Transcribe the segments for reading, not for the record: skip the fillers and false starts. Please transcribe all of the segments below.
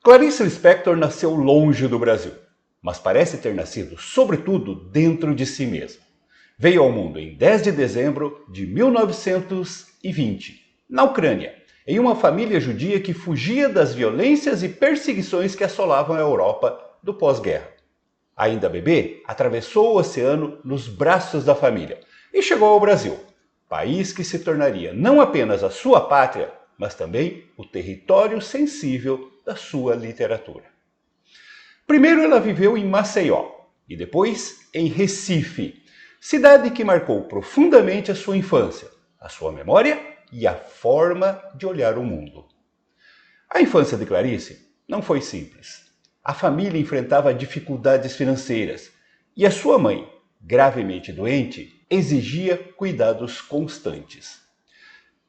Clarice Lispector nasceu longe do Brasil, mas parece ter nascido, sobretudo, dentro de si mesma. Veio ao mundo em 10 de dezembro de 1920, na Ucrânia, em uma família judia que fugia das violências e perseguições que assolavam a Europa do pós-guerra. Ainda bebê, atravessou o oceano nos braços da família e chegou ao Brasil, país que se tornaria não apenas a sua pátria, mas também o território sensível da sua literatura. Primeiro ela viveu em Maceió e depois em Recife, cidade que marcou profundamente a sua infância, a sua memória e a forma de olhar o mundo. A infância de Clarice não foi simples. A família enfrentava dificuldades financeiras e a sua mãe, gravemente doente, exigia cuidados constantes.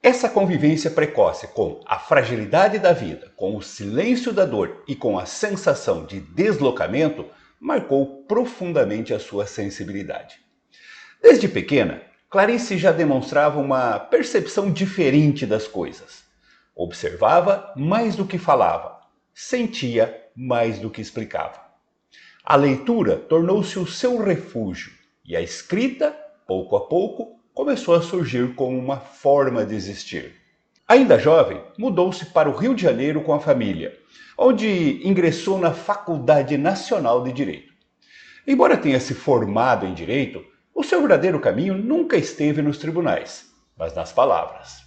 Essa convivência precoce com a fragilidade da vida, com o silêncio da dor e com a sensação de deslocamento marcou profundamente a sua sensibilidade. Desde pequena, Clarice já demonstrava uma percepção diferente das coisas. Observava mais do que falava, sentia mais do que explicava. A leitura tornou-se o seu refúgio e a escrita, pouco a pouco, começou a surgir como uma forma de existir. Ainda jovem, mudou-se para o Rio de Janeiro com a família, onde ingressou na Faculdade Nacional de Direito. Embora tenha se formado em Direito, o seu verdadeiro caminho nunca esteve nos tribunais, mas nas palavras.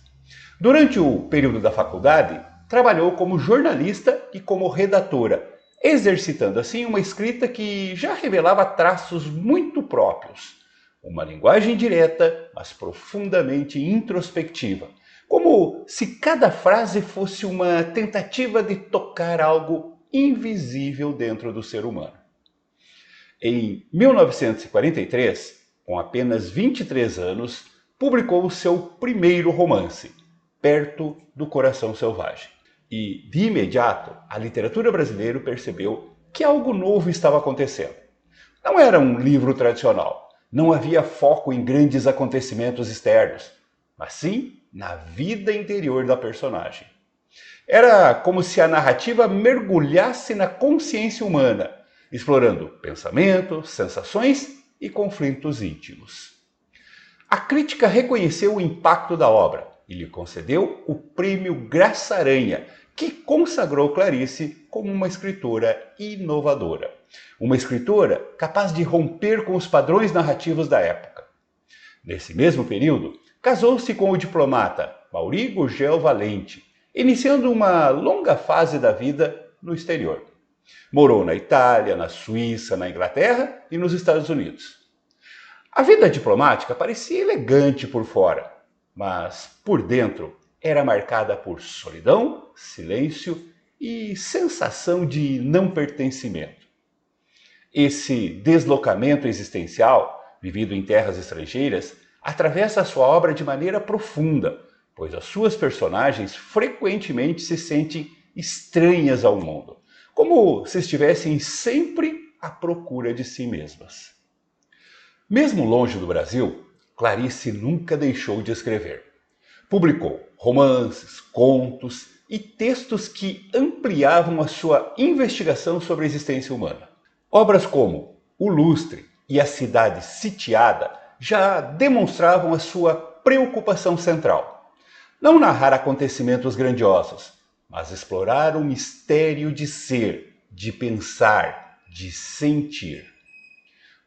Durante o período da faculdade, trabalhou como jornalista e como redatora, exercitando assim uma escrita que já revelava traços muito próprios. Uma linguagem direta, mas profundamente introspectiva, como se cada frase fosse uma tentativa de tocar algo invisível dentro do ser humano. Em 1943, com apenas 23 anos, publicou o seu primeiro romance, Perto do Coração Selvagem. E, de imediato, a literatura brasileira percebeu que algo novo estava acontecendo. Não era um livro tradicional, não havia foco em grandes acontecimentos externos, mas sim na vida interior da personagem. Era como se a narrativa mergulhasse na consciência humana, explorando pensamentos, sensações e conflitos íntimos. A crítica reconheceu o impacto da obra e lhe concedeu o Prêmio Graça Aranha, que consagrou Clarice como uma escritora inovadora. Uma escritora capaz de romper com os padrões narrativos da época. Nesse mesmo período, casou-se com o diplomata Maury Gurgel Valente, iniciando uma longa fase da vida no exterior. Morou na Itália, na Suíça, na Inglaterra e nos Estados Unidos. A vida diplomática parecia elegante por fora, mas por dentro era marcada por solidão, silêncio e sensação de não pertencimento. Esse deslocamento existencial, vivido em terras estrangeiras, atravessa a sua obra de maneira profunda, pois as suas personagens frequentemente se sentem estranhas ao mundo, como se estivessem sempre à procura de si mesmas. Mesmo longe do Brasil, Clarice nunca deixou de escrever. Publicou romances, contos e textos que ampliavam a sua investigação sobre a existência humana. Obras como O Lustre e A Cidade Sitiada já demonstravam a sua preocupação central. Não narrar acontecimentos grandiosos, mas explorar o mistério de ser, de pensar, de sentir.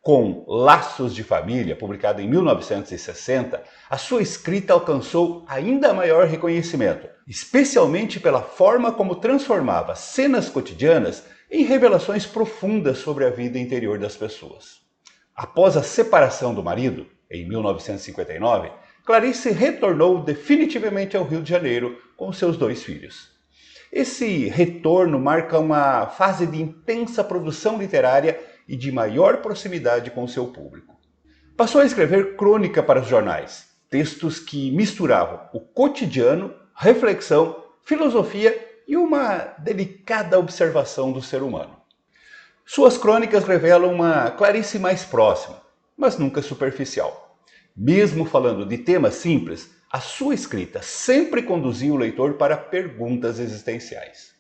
Com Laços de Família, publicado em 1960, a sua escrita alcançou ainda maior reconhecimento, especialmente pela forma como transformava cenas cotidianas em revelações profundas sobre a vida interior das pessoas. Após a separação do marido, em 1959, Clarice retornou definitivamente ao Rio de Janeiro com seus 2 filhos. Esse retorno marca uma fase de intensa produção literária e de maior proximidade com seu público. Passou a escrever crônica para os jornais, textos que misturavam o cotidiano, reflexão, filosofia e uma delicada observação do ser humano. Suas crônicas revelam uma Clarice mais próxima, mas nunca superficial. Mesmo falando de temas simples, a sua escrita sempre conduzia o leitor para perguntas existenciais.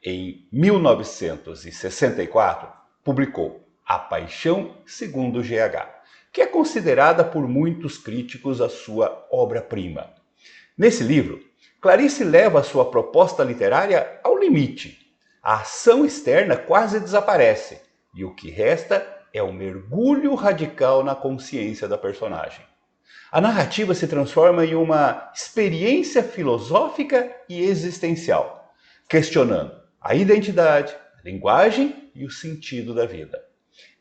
Em 1964, publicou A Paixão segundo GH, que é considerada por muitos críticos a sua obra-prima. Nesse livro, Clarice leva a sua proposta literária ao limite. A ação externa quase desaparece e o que resta é um mergulho radical na consciência da personagem. A narrativa se transforma em uma experiência filosófica e existencial, questionando a identidade, a linguagem e o sentido da vida.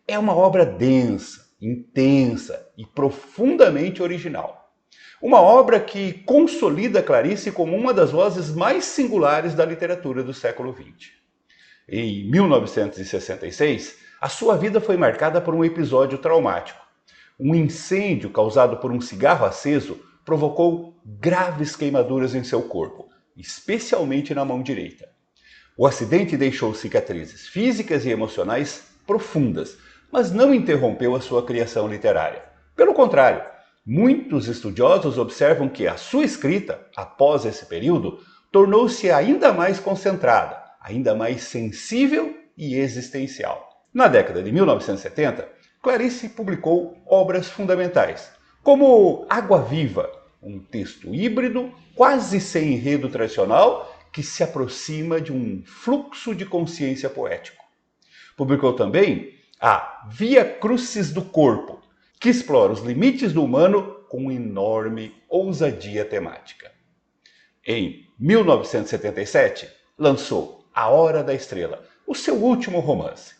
É uma obra densa, intensa e profundamente original. Uma obra que consolida Clarice como uma das vozes mais singulares da literatura do século XX. Em 1966, a sua vida foi marcada por um episódio traumático. Um incêndio causado por um cigarro aceso provocou graves queimaduras em seu corpo, especialmente na mão direita. O acidente deixou cicatrizes físicas e emocionais profundas, mas não interrompeu a sua criação literária. Pelo contrário, muitos estudiosos observam que a sua escrita, após esse período, tornou-se ainda mais concentrada, ainda mais sensível e existencial. Na década de 1970, Clarice publicou obras fundamentais, como Água Viva, um texto híbrido, quase sem enredo tradicional, que se aproxima de um fluxo de consciência poético. Publicou também a Via Crucis do Corpo, que explora os limites do humano com enorme ousadia temática. Em 1977, lançou A Hora da Estrela, o seu último romance.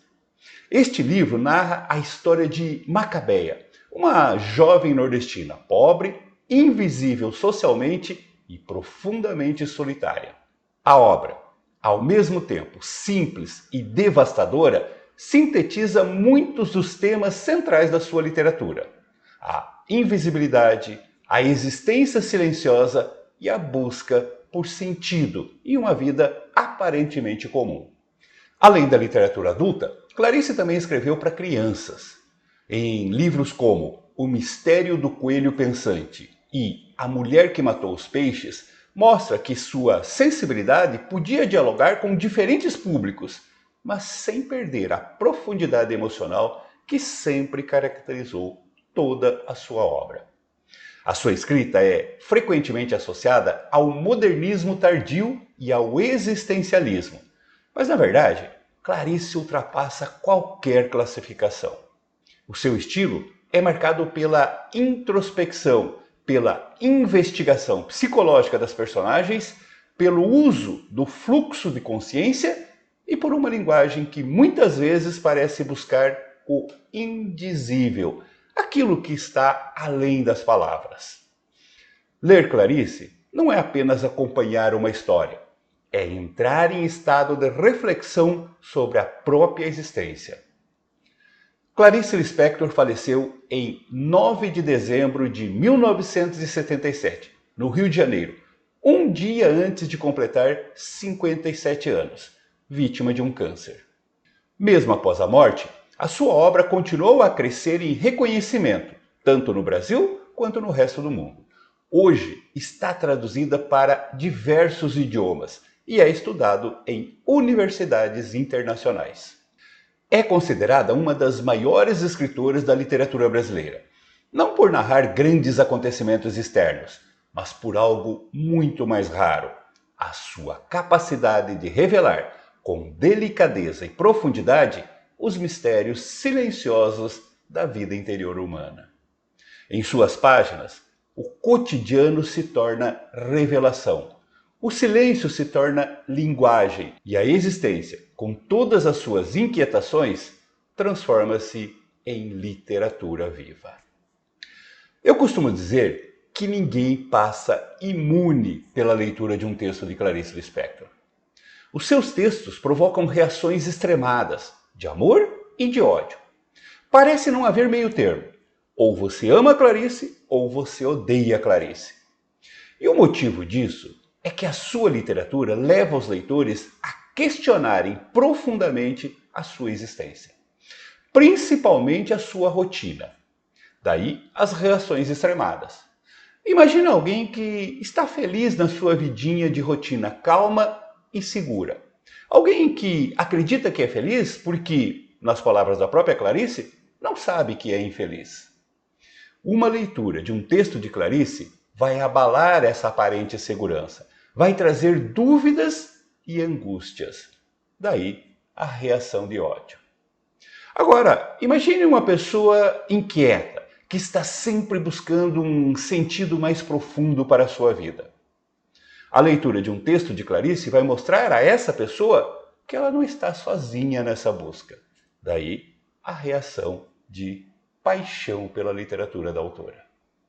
Este livro narra a história de Macabeia, uma jovem nordestina pobre, invisível socialmente e profundamente solitária. A obra, ao mesmo tempo simples e devastadora, sintetiza muitos dos temas centrais da sua literatura: a invisibilidade, a existência silenciosa e a busca por sentido em uma vida aparentemente comum. Além da literatura adulta, Clarice também escreveu para crianças. Em livros como O Mistério do Coelho Pensante e A Mulher que Matou os Peixes, mostra que sua sensibilidade podia dialogar com diferentes públicos, mas sem perder a profundidade emocional que sempre caracterizou toda a sua obra. A sua escrita é frequentemente associada ao modernismo tardio e ao existencialismo, mas na verdade, Clarice ultrapassa qualquer classificação. O seu estilo é marcado pela introspecção, pela investigação psicológica das personagens, pelo uso do fluxo de consciência e por uma linguagem que muitas vezes parece buscar o indizível, aquilo que está além das palavras. Ler Clarice não é apenas acompanhar uma história, é entrar em estado de reflexão sobre a própria existência. Clarice Lispector faleceu em 9 de dezembro de 1977, no Rio de Janeiro, um dia antes de completar 57 anos, vítima de um câncer. Mesmo após a morte, a sua obra continuou a crescer em reconhecimento, tanto no Brasil quanto no resto do mundo. Hoje está traduzida para diversos idiomas e é estudado em universidades internacionais. É considerada uma das maiores escritoras da literatura brasileira, não por narrar grandes acontecimentos externos, mas por algo muito mais raro: a sua capacidade de revelar, com delicadeza e profundidade, os mistérios silenciosos da vida interior humana. Em suas páginas, o cotidiano se torna revelação, o silêncio se torna linguagem e a existência, com todas as suas inquietações, transforma-se em literatura viva. Eu costumo dizer que ninguém passa imune pela leitura de um texto de Clarice Lispector. Os seus textos provocam reações extremadas, de amor e de ódio. Parece não haver meio termo. Ou você ama Clarice, ou você odeia Clarice. E o motivo disso é que a sua literatura leva os leitores a questionarem profundamente a sua existência, principalmente a sua rotina. Daí as reações extremadas. Imagina alguém que está feliz na sua vidinha de rotina calma e segura. Alguém que acredita que é feliz porque, nas palavras da própria Clarice, não sabe que é infeliz. Uma leitura de um texto de Clarice vai abalar essa aparente segurança, vai trazer dúvidas e angústias. Daí a reação de ódio. Agora, imagine uma pessoa inquieta, que está sempre buscando um sentido mais profundo para a sua vida. A leitura de um texto de Clarice vai mostrar a essa pessoa que ela não está sozinha nessa busca. Daí a reação de paixão pela literatura da autora.